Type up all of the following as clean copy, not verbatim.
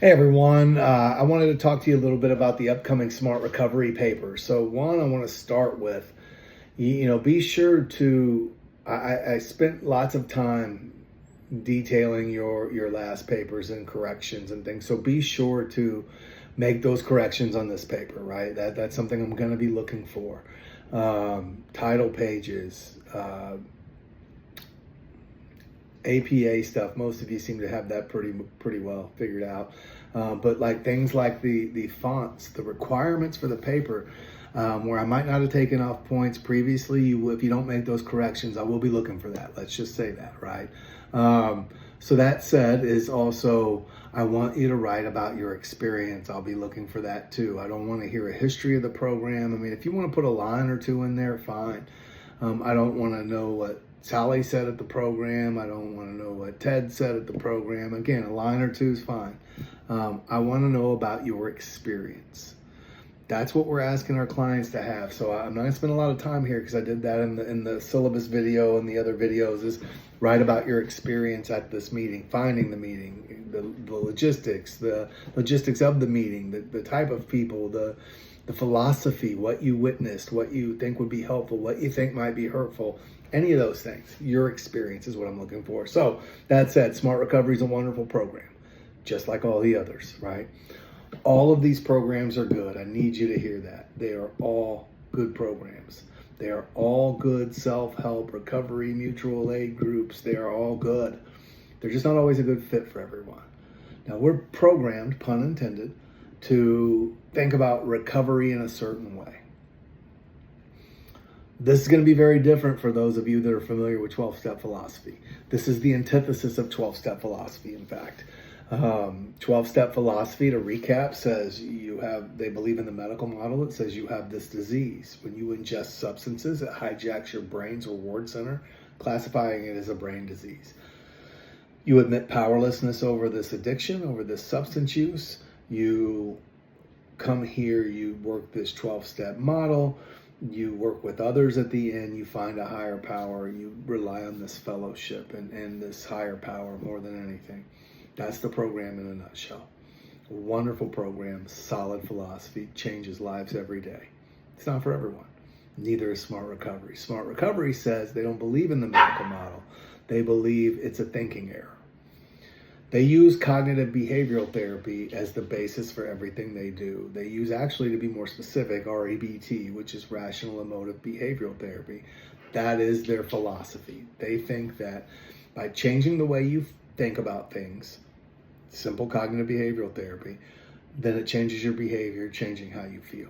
Hey everyone, I wanted to talk to you a little bit about the upcoming Smart Recovery paper. So one, I want to start with, be sure to, I spent lots of time detailing your last papers and corrections and things. So be sure to make those corrections on this paper, right? That's something I'm going to be looking for. Title pages, APA stuff, most of you seem to have that pretty well figured out. But like things like the fonts, the requirements for the paper, where I might not have taken off points previously, if you don't make those corrections, I will be looking for that. Let's just say that, right? So that said, is also I want you to write about your experience. I'll be looking for that too. I don't want to hear a history of the program. I mean, if you want to put a line or two in there, fine. I don't want to know what Sally said at the program. I don't want to know what Ted said at the program. Again, a line or two is fine. I want to know about your experience. That's what we're asking our clients to have. So I'm not going to spend a lot of time here because I did that in the syllabus video and the other videos, is write about your experience at this meeting, finding the meeting, the logistics of the meeting, the type of people, the philosophy, what you witnessed, what you think would be helpful, what you think might be hurtful, any of those things. Your experience is what I'm looking for. So that said, Smart Recovery is a wonderful program, just like all the others, right? All of these programs are good. I need you to hear that. They are all good programs. They are all good self-help, recovery, mutual aid groups. They are all good. They're just not always a good fit for everyone. Now, we're programmed, pun intended, to think about recovery in a certain way. This is going to be very different for those of you that are familiar with 12-step philosophy. This is the antithesis of 12-step philosophy, in fact. 12-step philosophy, to recap, says they believe in the medical model. It says you have this disease. When you ingest substances, it hijacks your brain's reward center, classifying it as a brain disease. You admit powerlessness over this addiction, over this substance use. You come here, you work this 12-step model, you work with others at the end, you find a higher power, you rely on this fellowship and this higher power more than anything. That's the program in a nutshell. Wonderful program, solid philosophy, changes lives every day. It's not for everyone. Neither is Smart Recovery. Smart Recovery says they don't believe in the medical model. They believe it's a thinking error. They use cognitive behavioral therapy as the basis for everything they do. They use, actually, to be more specific, REBT, which is rational emotive behavioral therapy. That is their philosophy. They think that by changing the way you think about things, simple cognitive behavioral therapy, then it changes your behavior, changing how you feel.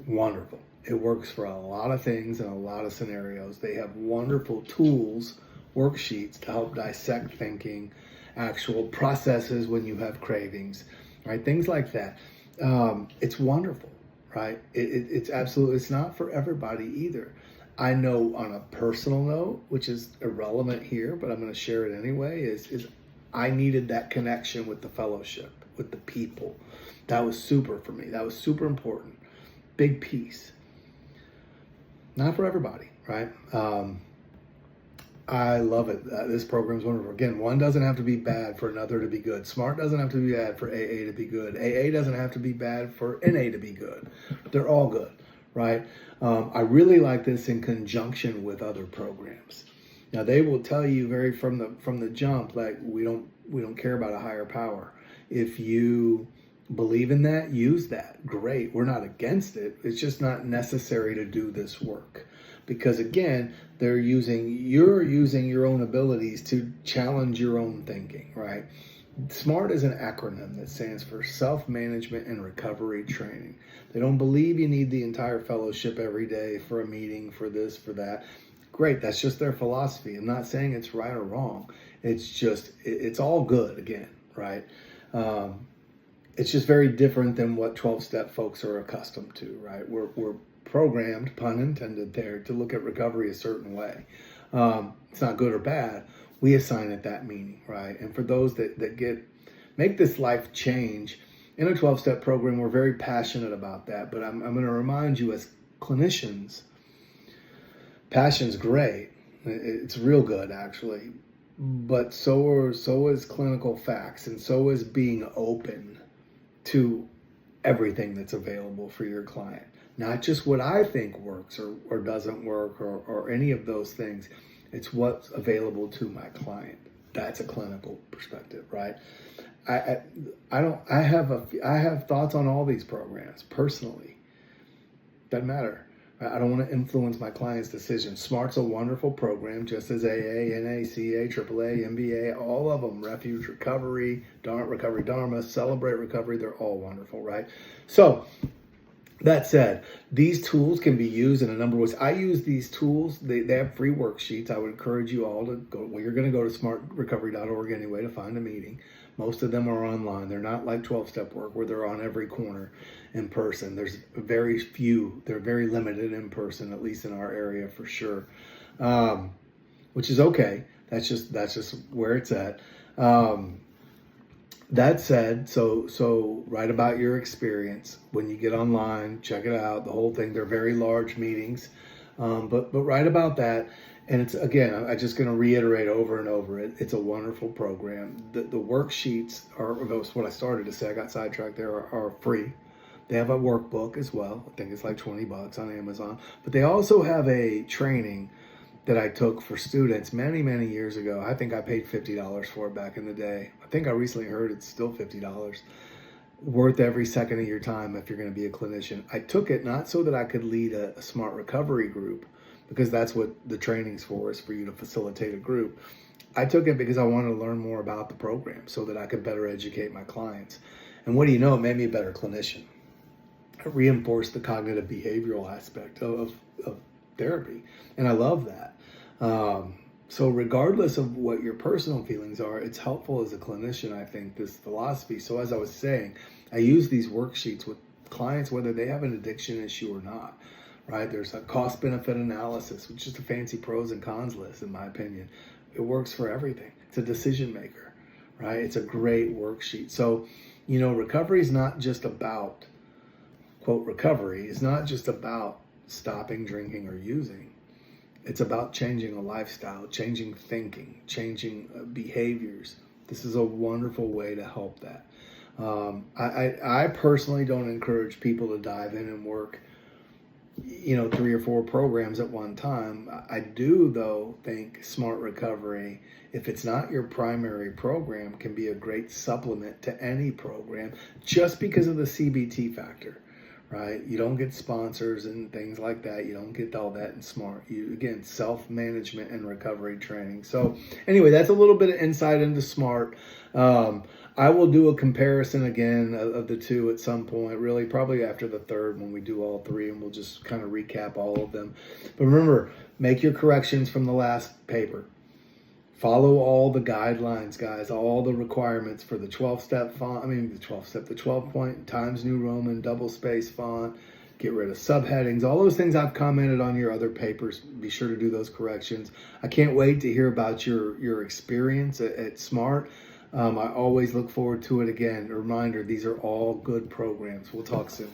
Wonderful. It works for a lot of things and a lot of scenarios. They have wonderful tools, worksheets to help dissect thinking, actual processes when you have cravings, right? Things like that. It's wonderful, right? It's absolutely, it's not for everybody either. I know on a personal note, which is irrelevant here, but I'm going to share it anyway, is I needed that connection with the fellowship, with the people. That was super for me. That was super important. Big piece. Not for everybody, right? I love it. This program is wonderful. Again, one doesn't have to be bad for another to be good. Smart doesn't have to be bad for AA to be good. AA doesn't have to be bad for NA to be good. They're all good, right? I really like this in conjunction with other programs. Now, they will tell you very from the jump, like, we don't care about a higher power. If you believe in that, use that. Great. We're not against it. It's just not necessary to do this work. Because again, you're using your own abilities to challenge your own thinking, right? SMART is an acronym that stands for Self-Management and Recovery Training. They don't believe you need the entire fellowship every day for a meeting, for this, for that. Great, that's just their philosophy. I'm not saying it's right or wrong. It's just, it's all good, again, right? It's just very different than what 12-step folks are accustomed to, right? We're programmed, pun intended there, to look at recovery a certain way. It's not good or bad. We assign it that meaning, right? And for those that make this life change in a 12-step program, we're very passionate about that. But I'm going to remind you, as clinicians, passion's great. It's real good, actually. but so is clinical facts, and so is being open to everything that's available for your client. Not just what I think works or doesn't work or any of those things. It's what's available to my client. That's a clinical perspective, right? I have thoughts on all these programs personally. Doesn't matter. I don't want to influence my client's decision. SMART's a wonderful program, just as AA, NA, CA, AAA, MBA, all of them, Refuge Recovery, Recovery Dharma, Celebrate Recovery, they're all wonderful, right? So, that said, these tools can be used in a number of ways. I use these tools. They have free worksheets. I would encourage you all to go. Well, you're going to go to smartrecovery.org anyway to find a meeting. Most of them are online. They're not like 12-step work where they're on every corner in person. There's very few. They're very limited in person, at least in our area for sure, which is okay. That's just where it's at. That said, so write about your experience when you get online. Check it out. The whole thing. They're very large meetings, but write about that. And it's, again, I'm just going to reiterate over and over. It's a wonderful program. The worksheets are, that's what I started to say. I got sidetracked there. Are free. They have a workbook as well. I think it's like $20 on Amazon. But they also have a training that I took for students many, many years ago. I think I paid $50 for it back in the day. I think I recently heard it's still $50. Worth every second of your time if you're going to be a clinician. I took it not so that I could lead a smart recovery group, because that's what the training's for, is for you to facilitate a group. I took it because I wanted to learn more about the program so that I could better educate my clients. And what do you know, it made me a better clinician. It reinforced the cognitive behavioral aspect of therapy. And I love that. So regardless of what your personal feelings are, it's helpful as a clinician, I think, this philosophy. So as I was saying, I use these worksheets with clients, whether they have an addiction issue or not, right? There's a cost-benefit analysis, which is a fancy pros and cons list, in my opinion. It works for everything. It's a decision maker, right? It's a great worksheet. So, recovery is not just about, quote, recovery is not just about stopping drinking or using. It's about changing a lifestyle, changing thinking, changing behaviors. This is a wonderful way to help that. I personally don't encourage people to dive in and work, 3 or 4 programs at one time. I do, though, think Smart Recovery, if it's not your primary program, can be a great supplement to any program just because of the CBT factor. Right? You don't get sponsors and things like that. You don't get all that in SMART. Again, self-management and recovery training. So anyway, that's a little bit of insight into SMART. I will do a comparison again of the two at some point, really probably after the third when we do all 3, and we'll just kind of recap all of them. But remember, make your corrections from the last paper. Follow all the guidelines, guys, all the requirements for the 12-step font. The 12-point Times New Roman double space font. Get rid of subheadings. All those things I've commented on your other papers. Be sure to do those corrections. I can't wait to hear about your experience at SMART. I always look forward to it. Again, a reminder, these are all good programs. We'll talk soon.